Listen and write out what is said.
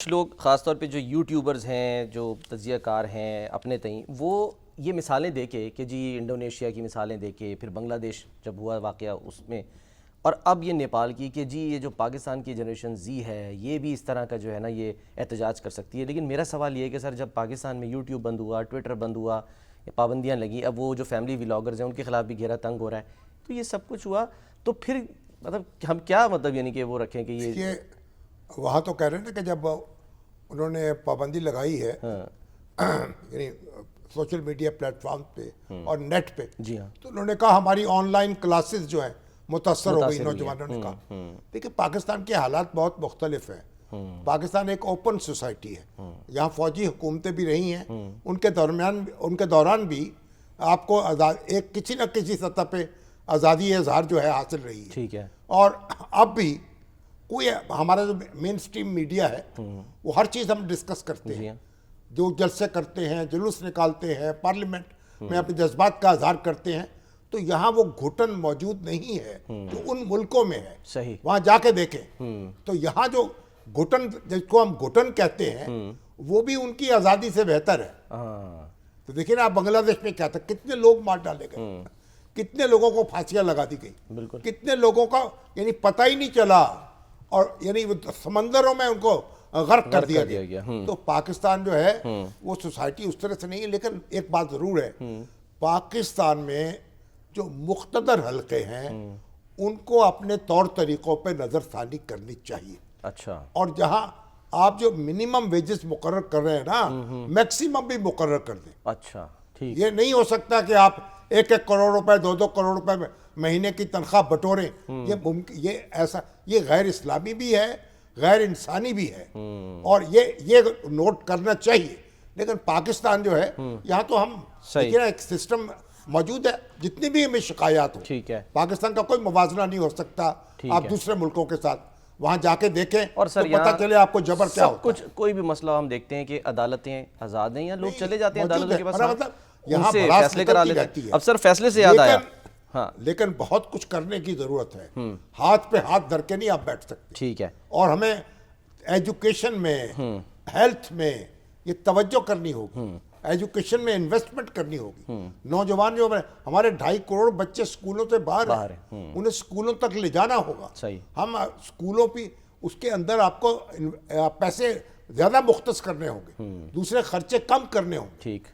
کچھ لوگ خاص طور پہ جو یوٹیوبرز ہیں، جو تجزیہ کار ہیں اپنے تئیں، وہ یہ مثالیں دے کے کہ جی انڈونیشیا کی مثالیں دے کے، پھر بنگلہ دیش جب ہوا واقعہ اس میں، اور اب یہ نیپال کی کہ جی یہ جو پاکستان کی جنریشن زی ہے یہ بھی اس طرح کا جو ہے نا یہ احتجاج کر سکتی ہے۔ لیکن میرا سوال یہ ہے کہ سر جب پاکستان میں یوٹیوب بند ہوا، ٹویٹر بند ہوا، پابندیاں لگیں، اب وہ جو فیملی ولاگرز ہیں ان کے خلاف بھی گھیرا تنگ ہو رہا ہے، تو یہ سب کچھ ہوا تو پھر مطلب ہم کیا مطلب یعنی کہ وہ رکھیں کہ یہ وہاں تو کہہ رہے ہیں نا کہ جب انہوں نے پابندی لگائی ہے یعنی سوشل میڈیا پلیٹ فارم پہ اور نیٹ پہ، جی ہاں تو انہوں نے کہا ہماری آن لائن کلاسز جو ہیں متاثر ہو گئی، نوجوانوں نے کہا۔ دیکھیں پاکستان کے حالات بہت مختلف ہیں۔ پاکستان ایک اوپن سوسائٹی ہے، یہاں فوجی حکومتیں بھی رہی ہیں، ان کے دوران بھی آپ کو ایک کسی نہ کسی سطح پہ آزادی اظہار جو ہے حاصل رہی ہے، ٹھیک ہے، اور اب بھی کوئی ہمارا جو مین سٹریم میڈیا ہے وہ ہر چیز ہم ڈسکس کرتے ہیں، جو جلسے کرتے ہیں، جلوس نکالتے ہیں، پارلیمنٹ میں اپنے جذبات کا اظہار کرتے ہیں، تو یہاں وہ گھٹن موجود نہیں ہے جو ان ملکوں میں ہے۔ صحیح، وہاں جا کے دیکھیں تو یہاں جو گھٹن، جس کو ہم گھٹن کہتے ہیں، وہ بھی ان کی آزادی سے بہتر ہے۔ تو دیکھیں نا آپ بنگلہ دیش میں کیا تھا، کتنے لوگ مار ڈالے گئے، کتنے لوگوں کو پھانسیاں لگا دی گئی، بالکل، کتنے لوگوں کا یعنی پتہ ہی نہیں چلا، اور یعنی سمندروں میں ان کو غرق کر دیا گیا۔ تو پاکستان جو ہے وہ سوسائٹی اس طرح سے نہیں ہے، لیکن ایک بات ضرور ہے، پاکستان میں جو مقتدر حلقے ہیں ان کو اپنے طور طریقوں پہ نظر ثانی کرنی چاہیے، اچھا، اور جہاں آپ جو منیمم ویجز مقرر کر رہے ہیں نا، میکسیمم بھی مقرر کر دیں۔ اچھا، ٹھیک، یہ نہیں ہو سکتا کہ آپ 1-1 کروڑ روپے 2-2 کروڑ روپے مہینے کی تنخواہ بٹوریں، یہ ایسا، یہ غیر اسلامی بھی ہے، غیر انسانی بھی ہے، اور یہ نوٹ کرنا چاہیے۔ لیکن پاکستان جو ہے، یہاں تو ہم دیکھیں ایک سسٹم موجود ہے، جتنی بھی ہمیں شکایات ہوں، ٹھیک ہے، پاکستان کا کوئی موازنہ نہیں ہو سکتا آپ دوسرے ملکوں کے ساتھ، وہاں جا کے دیکھیں اور تو سر پتہ چلے آپ کو جبر کیا سب ہوتا کچھ کوئی بھی مسئلہ ہم دیکھتے ہیں کہ عدالتیں آزاد ہیں یا لوگ چلے جاتے ہیں عدالتوں کے پاس، مطلب ان یہاں سے بڑا فیصلے کرا سترتی لیتے رہتی ہیں۔ ہے۔ اب سر فیصلے سے یاد آیا، ہاں لیکن بہت کچھ کرنے کی ضرورت ہے، ہاتھ پہ ہاتھ دھر کے نہیں آپ بیٹھ سکتے، ٹھیک ہے، اور ہمیں ایجوکیشن میں، ہیلتھ میں یہ توجہ کرنی ہوگی، ایجوکیشن میں انویسٹمنٹ کرنی ہوگی۔ نوجوان جو ہمارے 2.5 کروڑ بچے سکولوں سے باہر ہیں، انہیں سکولوں تک لے جانا ہوگا۔ صحیح، ہم سکولوں پہ اس کے اندر آپ کو پیسے زیادہ مختص کرنے ہوں گے، دوسرے خرچے کم کرنے ہوں گے، ٹھیک،